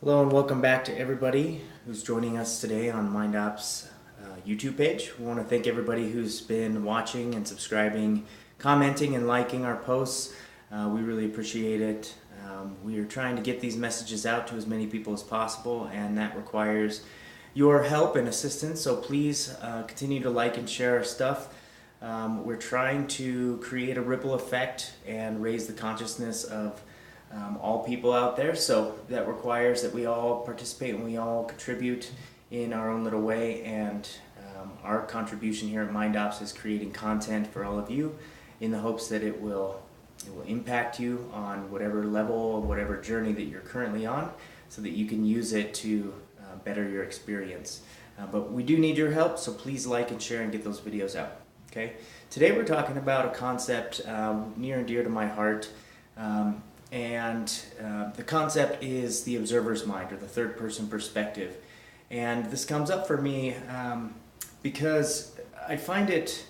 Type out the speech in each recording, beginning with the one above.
Hello and welcome back to everybody who's joining us today on MindOps YouTube page. We want to thank everybody who's been watching and subscribing, commenting and liking our posts. We really appreciate it. We are trying to get these messages out to as many people as possible, and that requires your help and assistance, so please continue to like and share our stuff. We're trying to create a ripple effect and raise the consciousness of all people out there, so that requires that we all participate and we all contribute in our own little way. And our contribution here at MindOps is creating content for all of you in the hopes that it will impact you on whatever level, whatever journey that you're currently on, so that you can use it to better your experience. But we do need your help, so please like and share and get those videos out. Okay. Today we're talking about a concept near and dear to my heart. The concept is the observer's mind, or the third person perspective. And this comes up for me because I find it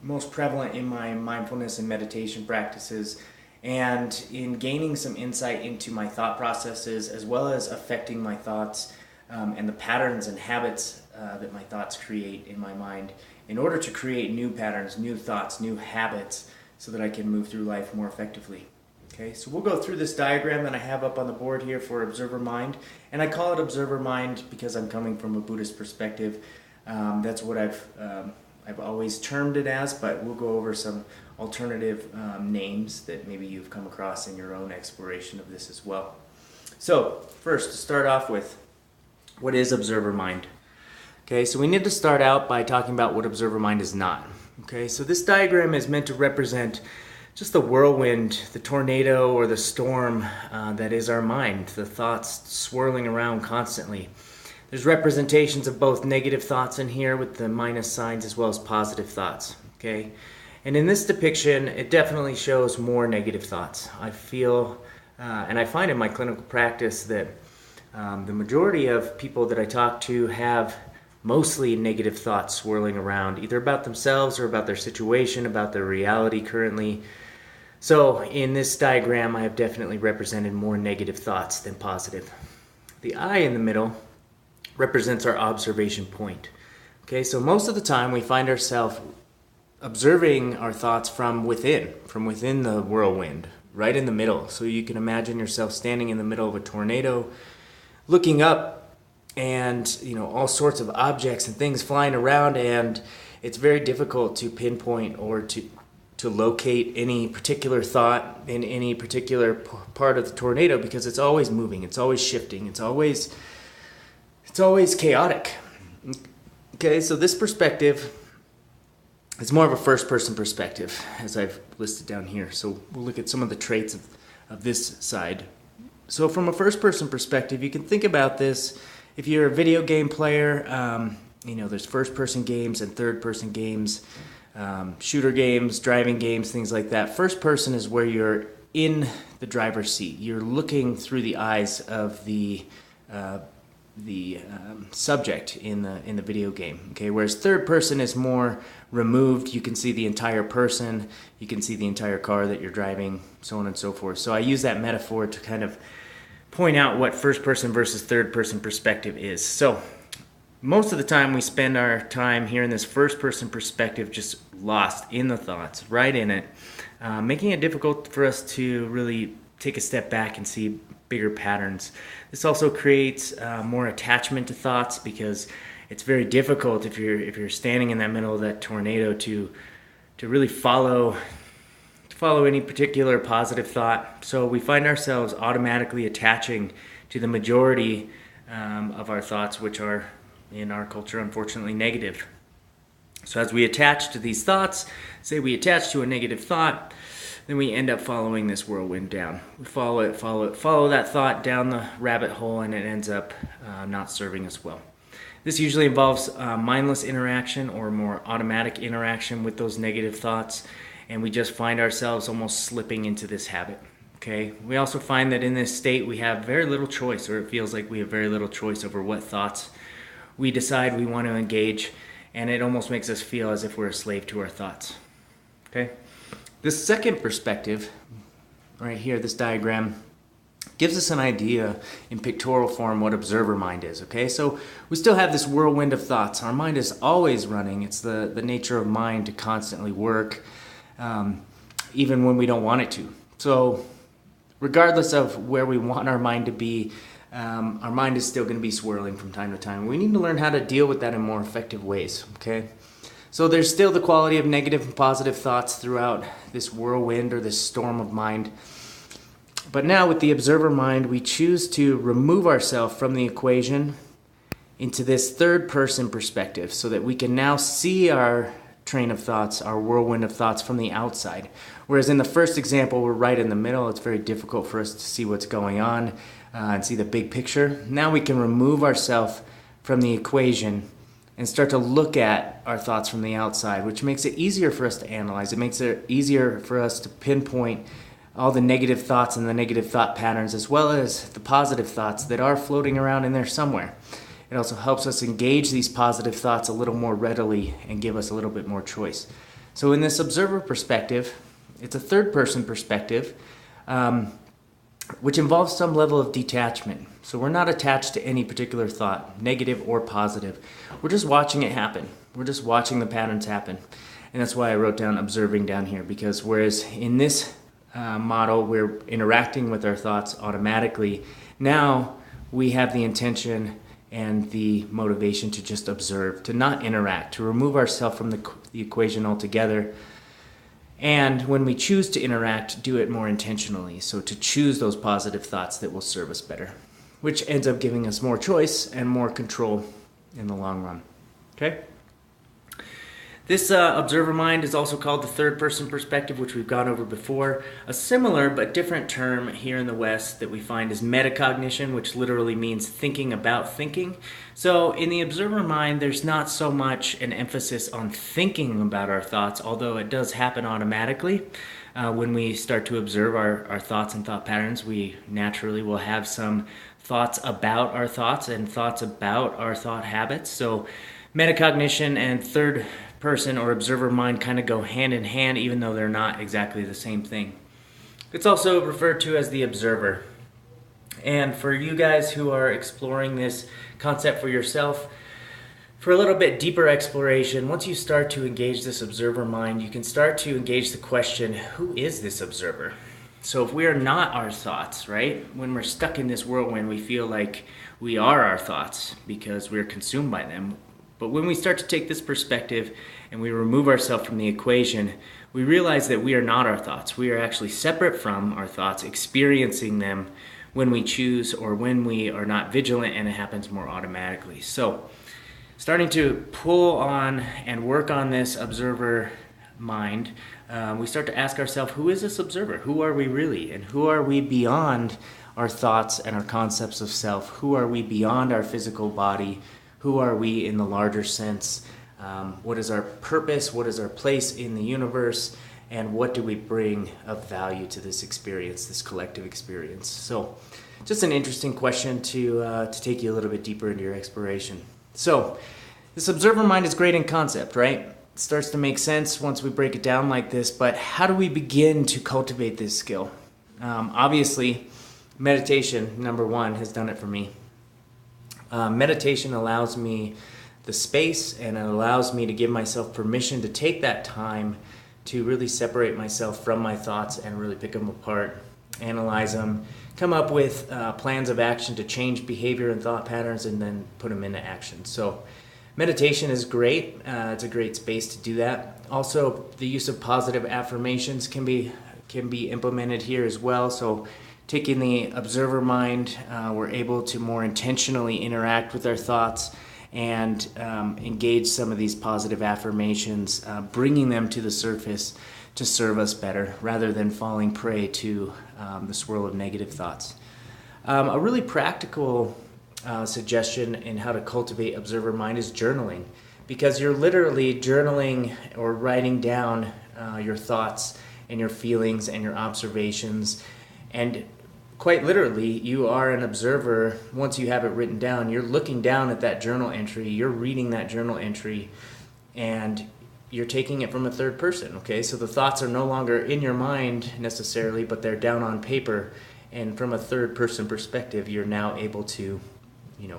most prevalent in my mindfulness and meditation practices, and in gaining some insight into my thought processes, as well as affecting my thoughts and the patterns and habits that my thoughts create in my mind, in order to create new patterns, new thoughts, new habits, so that I can move through life more effectively. Okay, so we'll go through this diagram that I have up on the board here for observer mind, and I call it observer mind because I'm coming from a Buddhist perspective. That's what I've always termed it as, but we'll go over some alternative names that maybe you've come across in your own exploration of this as well. So first, to start off with, what is observer mind? Okay, so we need to start out by talking about what observer mind is not. Okay, so this diagram is meant to represent just the whirlwind, the tornado, or the storm that is our mind, the thoughts swirling around constantly. There's representations of both negative thoughts in here with the minus signs, as well as positive thoughts. Okay, and in this depiction, it definitely shows more negative thoughts. I feel, and I find in my clinical practice that the majority of people that I talk to have mostly negative thoughts swirling around, either about themselves or about their situation, about their reality currently. So in this diagram, I have definitely represented more negative thoughts than positive. The eye in the middle represents our observation point. Okay, so most of the time we find ourselves observing our thoughts from within the whirlwind, right in the middle. So you can imagine yourself standing in the middle of a tornado, looking up, and all sorts of objects and things flying around, and it's very difficult to pinpoint or to locate any particular thought in any particular part of the tornado, because it's always moving, it's always shifting, it's always chaotic. Okay, so this perspective is more of a first person perspective, as I've listed down here. So we'll look at some of the traits of this side. So from a first person perspective, you can think about this. If you're a video game player, there's first person games and third person games. Shooter games, driving games, things like that. First person is where you're in the driver's seat. You're looking through the eyes of the subject in the video game. Okay, whereas third person is more removed. You can see the entire person. You can see the entire car that you're driving, so on and so forth. So I use that metaphor to kind of point out what first person versus third person perspective is. So most of the time we spend our time here in this first person perspective just lost in the thoughts, right in it, making it difficult for us to really take a step back and see bigger patterns. This also creates more attachment to thoughts, because it's very difficult if you're standing in that middle of that tornado to really follow any particular positive thought. So we find ourselves automatically attaching to the majority of our thoughts, which are in our culture, unfortunately, negative. So as we attach to these thoughts, say we attach to a negative thought, then we end up following this whirlwind down. We follow that thought down the rabbit hole, and it ends up not serving us well. This usually involves mindless interaction or more automatic interaction with those negative thoughts, and we just find ourselves almost slipping into this habit. Okay. We also find that in this state we have very little choice, or it feels like we have very little choice over what thoughts we decide we want to engage, and it almost makes us feel as if we're a slave to our thoughts. Okay? This second perspective, right here, this diagram, gives us an idea in pictorial form what observer mind is, okay? So we still have this whirlwind of thoughts. Our mind is always running. It's the nature of mind to constantly work, even when we don't want it to. So regardless of where we want our mind to be, our mind is still going to be swirling from time to time. We need to learn how to deal with that in more effective ways, okay? So there's still the quality of negative and positive thoughts throughout this whirlwind or this storm of mind. But now with the observer mind, we choose to remove ourselves from the equation into this third person perspective so that we can now see our train of thoughts, our whirlwind of thoughts from the outside. Whereas in the first example, we're right in the middle. It's very difficult for us to see what's going on and see the big picture. Now we can remove ourselves from the equation and start to look at our thoughts from the outside, which makes it easier for us to analyze. It makes it easier for us to pinpoint all the negative thoughts and the negative thought patterns, as well as the positive thoughts that are floating around in there somewhere. It also helps us engage these positive thoughts a little more readily and give us a little bit more choice. So in this observer perspective, it's a third person perspective, which involves some level of detachment. So we're not attached to any particular thought, negative or positive. We're just watching it happen. We're just watching the patterns happen. And that's why I wrote down observing down here, because whereas in this model we're interacting with our thoughts automatically, now we have the intention and the motivation to just observe, to not interact, to remove ourselves from the equation altogether. And when we choose to interact, do it more intentionally. So to choose those positive thoughts that will serve us better, which ends up giving us more choice and more control in the long run. Okay? This observer mind is also called the third person perspective, which we've gone over before. A similar but different term here in the West that we find is metacognition, which literally means thinking about thinking. So in the observer mind, there's not so much an emphasis on thinking about our thoughts, although it does happen automatically. When we start to observe our thoughts and thought patterns, we naturally will have some thoughts about our thoughts and thoughts about our thought habits. So metacognition and third person or observer mind kind of go hand in hand, even though they're not exactly the same thing. It's also referred to as the observer. And for you guys who are exploring this concept for yourself, for a little bit deeper exploration, once you start to engage this observer mind, you can start to engage the question, who is this observer? So if we are not our thoughts, right? When we're stuck in this whirlwind, we feel like we are our thoughts because we're consumed by them. But when we start to take this perspective and we remove ourselves from the equation, we realize that we are not our thoughts. We are actually separate from our thoughts, experiencing them when we choose or when we are not vigilant, and it happens more automatically. So starting to pull on and work on this observer mind, we start to ask ourselves, who is this observer? Who are we really? And who are we beyond our thoughts and our concepts of self? Who are we beyond our physical body? Who are we in the larger sense? What is our purpose? What is our place in the universe? And what do we bring of value to this experience, this collective experience? So just an interesting question to take you a little bit deeper into your exploration. So this observer mind is great in concept, right? It starts to make sense once we break it down like this, but how do we begin to cultivate this skill? Obviously, meditation, number one, has done it for me. Meditation allows me the space, and it allows me to give myself permission to take that time to really separate myself from my thoughts and really pick them apart, analyze them, come up with plans of action to change behavior and thought patterns, and then put them into action. So meditation is great. It's a great space to do that. Also, the use of positive affirmations can be implemented here as well. So taking the observer mind, we're able to more intentionally interact with our thoughts and engage some of these positive affirmations, bringing them to the surface to serve us better rather than falling prey to the swirl of negative thoughts. A really practical suggestion in how to cultivate observer mind is journaling, because you're literally journaling or writing down your thoughts and your feelings and your observations. And quite literally, you are an observer. Once you have it written down, you're looking down at that journal entry, you're reading that journal entry, and you're taking it from a third person, okay? So the thoughts are no longer in your mind necessarily, but they're down on paper, And from a third person perspective, you're now able to,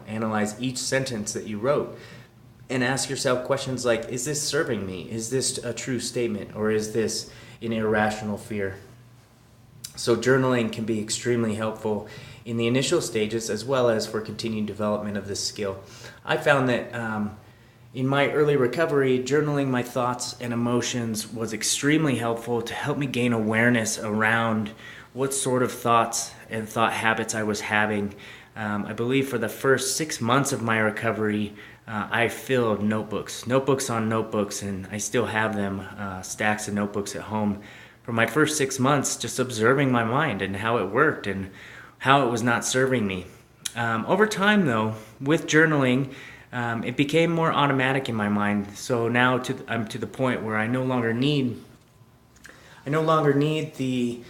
analyze each sentence that you wrote and ask yourself questions like, is this serving me? Is this a true statement, or is this an irrational fear? So journaling can be extremely helpful in the initial stages as well as for continued development of this skill. I found that in my early recovery, journaling my thoughts and emotions was extremely helpful to help me gain awareness around what sort of thoughts and thought habits I was having. I believe for the first 6 months of my recovery, I filled notebooks on notebooks, and I still have them, stacks of notebooks at home. For my first 6 months, just observing my mind and how it worked and how it was not serving me. Over time, though, with journaling, it became more automatic in my mind. So now I'm to the point where I no longer need the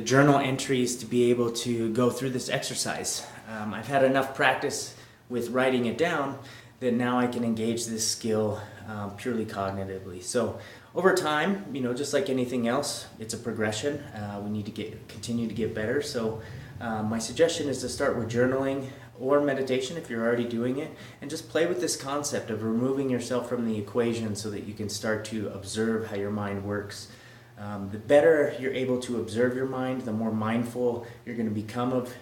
journal entries to be able to go through this exercise. I've had enough practice with writing it down that now I can engage this skill purely cognitively. So over time, just like anything else, it's a progression. We need to continue to get better. So my suggestion is to start with journaling or meditation if you're already doing it, and just play with this concept of removing yourself from the equation so that you can start to observe how your mind works. The better you're able to observe your mind, the more mindful you're going to become of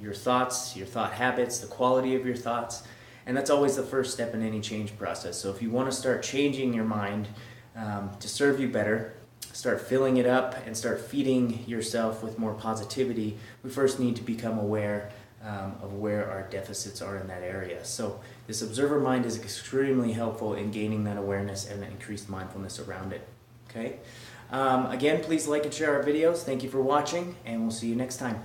your thoughts, your thought habits, the quality of your thoughts, and that's always the first step in any change process. So if you want to start changing your mind to serve you better, start filling it up and start feeding yourself with more positivity, we first need to become aware of where our deficits are in that area. So this observer mind is extremely helpful in gaining that awareness and increased mindfulness around it. Okay. Again, please like and share our videos. Thank you for watching, and we'll see you next time.